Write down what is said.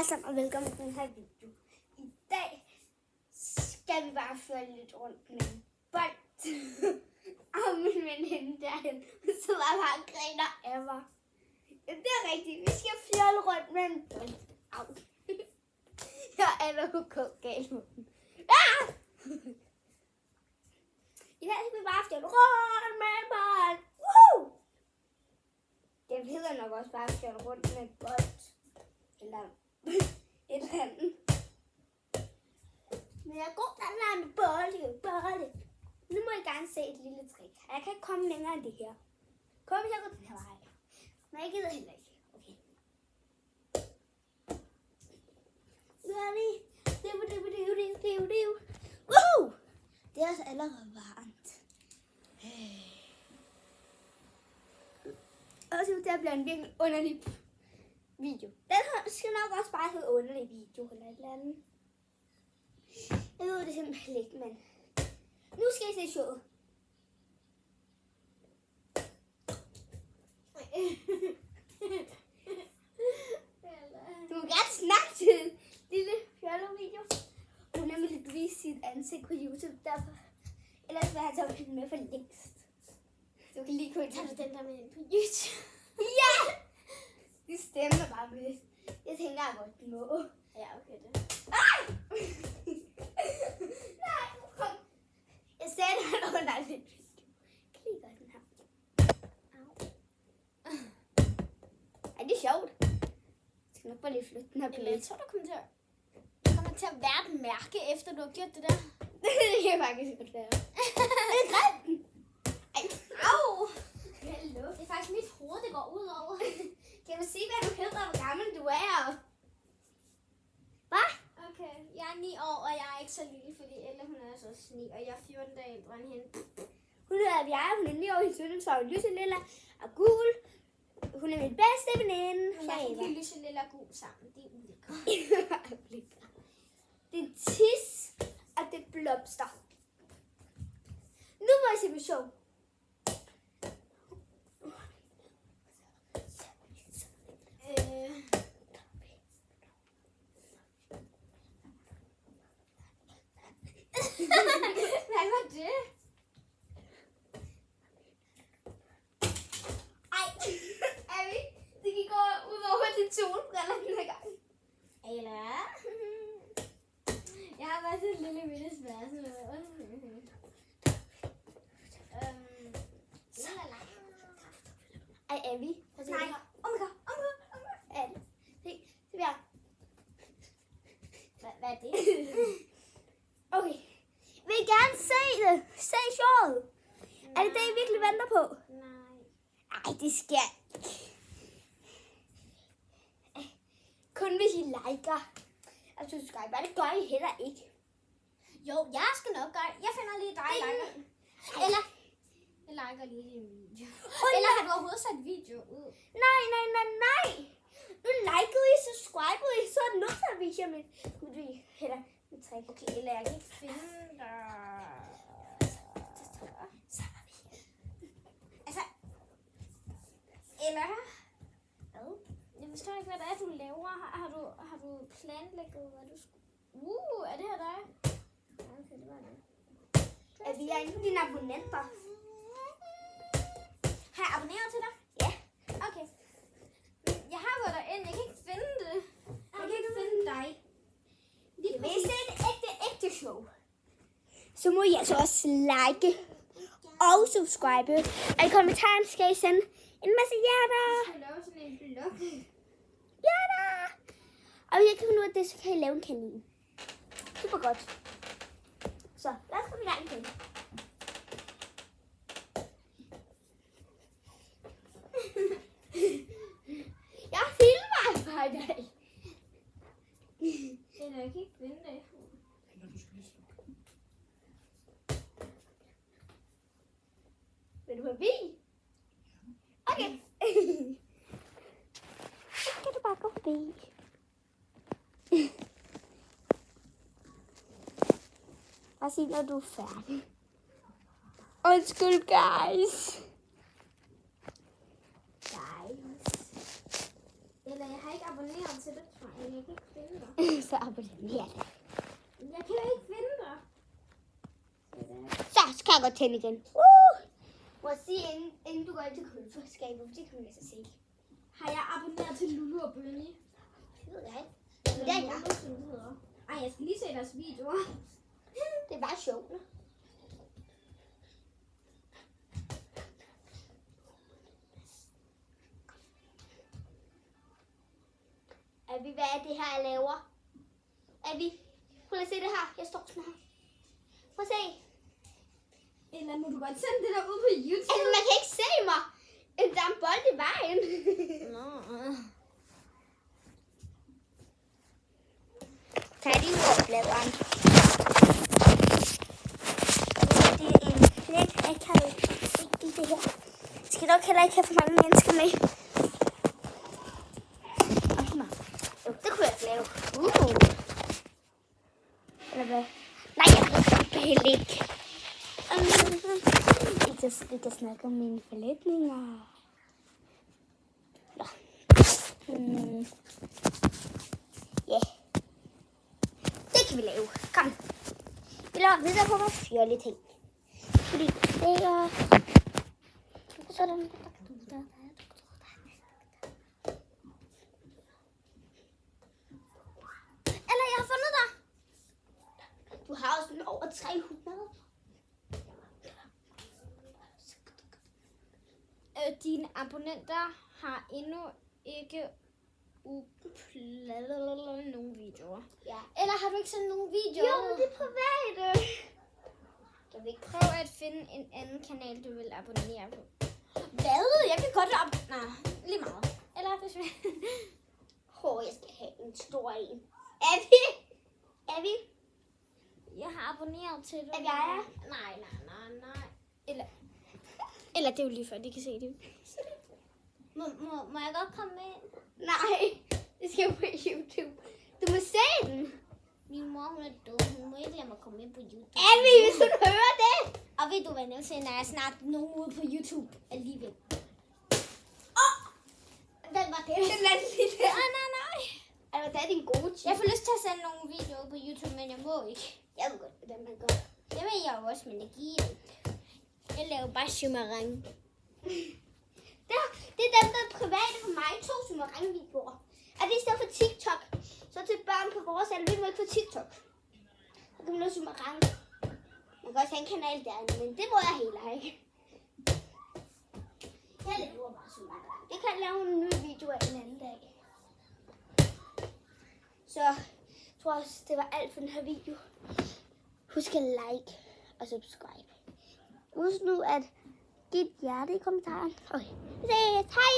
alle sammen, og velkommen til den her video. I dag skal vi bare føre lidt rundt med en bold. Og min veninde derhen, så var bare griner af mig. Ja, det er rigtigt. Vi skal fjolle rundt med en bold. Au. Jeg er allerede gået galt med den. Ah! I dag skal vi bare fjolle rundt med en bold. Woohoo! Det hedder nok også bare fjolle rundt med en bold. Eller et eller andet. Men jeg er god til at lege med bolle. Nu må I gerne se et lille trick. Jeg kan ikke komme længere end det her. Kom, jeg går den her vej. Men jeg gider heller ikke. Okay. Woohoo! Det er altså allerede varmt. Og så det bliver en virkelig underlig video. Den her skal nok også bare hedde underlig video eller et eller andet. Jeg ved det simpelthen ikke, men nu skal I se showet. Du må gerne snakke til lille fjollervideo. Hun har nemlig vise sit ansigt på YouTube, derfor. Ellers vil jeg tage den med for længst. Du kan lige kunne tage den der med ind på YouTube. Ja! Det stemmer bare med. Jeg tænker, jeg godt må. Ja, okay det. Ej! Nej, kom. Jeg sagde det under lidt video. Kan lige gøre den her. Au. Ej, det er sjovt. Jeg skal nok bare lige flytte den her på. Jeg tror, du kommer til at være et mærke, efter du har gjort det der. Det kan faktisk godt være. Det er grædt. Ej, au. Hallo. Det er faktisk mit hoved, det går ud over. Kan du sige, hvad du hedder, hvor gammel du er? Hvad? Okay, jeg er 9 år, og jeg er ikke så lille, fordi Elle hun er så 9, og jeg er 14 dage ældre end hende. Hun hedder Bjerre, hun er 9 år, hendes søn, så er lyse lilla og gul. Hun er min bedste veninde. Jeg er ikke lyse lilla og gul sammen, det er ulækkert. Det er tis, og det er blomster. Nu må jeg se på show. Hvad var det? Ej, Abby, det gik ud over til solbriller den her gang. Eller? Jeg har bare sådan et lille bitte spørgsmål. Ej, Abby. Nej. Oh my god. Abby. Se, Bjerre. Hvad er det? Okay. Vil I gerne se det? Se showet. Er det det, I virkelig venter på? Nej. Ej, det skal ikke. Kun hvis I liker. Altså, subscribe. Det gør I heller ikke. Jo, jeg skal nok gøre det. Jeg finder lige dig, liker. Eller, jeg liker lige din video. Eller har du overhovedet sat video ud? Nej. Nu likede I, subscribede I, så er det nødt til at vise jer mit heller mit trick. Okay, eller jeg kan ikke finde dig. Så er vi. Altså, eller hvad? Jeg forstår ikke, hvad det er, du laver. Har du planlægget, hvad du skulle... er det her dig? Okay, det var det. Er vi inde på dine abonnenter? Har jeg abonneret til dig? Ja. Okay. Jeg har været derinde. Jeg kan ikke finde det. Jeg kan ikke finde dig. Hvis det er et ægte show, så må I altså også like og subscribe. Og i kommentaren skal I sende en masse hjerter. Jeg skal lave sådan en blog. Hjerter! Og hvis jeg kan finde ud af det, så kan I lave en kanin. Super godt. Så lad os komme i gang igen. Jeg filmer bare i dag. Eller jeg kan ikke finde det. Vil du forbi? Okay. Så kan du bare gå forbi. Bare sig, når du er færdig. Undskyld, guys. Eller jeg har ikke abonneret til det, tror jeg. Jeg kan ikke så abonner. Jeg kan jo ikke finde dig. Så kan jeg godt tænde igen. Må jeg sige, inden du går ind til køleskabet, det kan man så se. Har jeg abonneret til Lulu og Bernie? Det ved jeg ikke. Men det er jeg. Ej, jeg skal lige se deres videoer. Det er bare sjovt. Abby, hvad er det her, jeg laver? Abby, prøv at se det her. Jeg står sådan her. Prøv at se. Eller må du godt sende det der ud på YouTube? Altså, man kan ikke se mig. Der er en bold i vejen. Nå. Tag lige ordbladeren. Det er en plet. Jeg kan jo ikke se det her. Jeg skal nok heller ikke have for mange mennesker med. Jo, det kunne jeg ikke lave. Eller hvad? Nej, jeg kan heller ikke. Vi kan snakke om mine forlætninger. Nå. Ja. Det kan vi lave. Kom. Vi laver videre på vores fjolle ting. Fordi det er... Sådan. Eller jeg har fundet dig. Du har også over 300. Dine abonnenter har endnu ikke uploadet nogle videoer. Ja. Eller har du ikke sendt nogle videoer? Jo, det er private. Jeg vil prøve at finde en anden kanal, du vil abonnere på. Hvad? Jeg kan godt abonnere. Lige meget. Eller hvis vi... Jeg skal have en stor en. Abby? Jeg har abonneret til det. Er jeg? Nej. Eller det er jo lige før, de kan se det. Må jeg godt komme med? Nej, det skal på YouTube. Du må se den. Min mor, hun er dum. Hun må ikke lade mig komme med på YouTube. Abby, hvis du hører det. Og ved du hvad, nu sender jeg snart nogen ud på YouTube alligevel. Den var det. Den er lige der. Nej. Altså, det er din gode tid. Jeg får lyst til at sende nogle videoer på YouTube, men jeg må ikke. Jeg ved godt, hvordan man gør. Det vil jeg jo også, men det giver ikke. Jeg laver bare shumarang. Det er dem, der er private for mig. 2 sumarang-videoer. Er det i stedet for TikTok? Så til børn på vores alder, vi må ikke få TikTok. Så kan man lave sumarang. Man kan også have en kanal derinde, men det må jeg heller ikke. Jeg laver bare sumarang. Jeg kan lave en ny video af en anden dag. Så jeg tror også, det var alt for den her video. Husk at like og subscribe. Husk nu at give et hjerte i kommentaren. Okay, vi ses. Hej!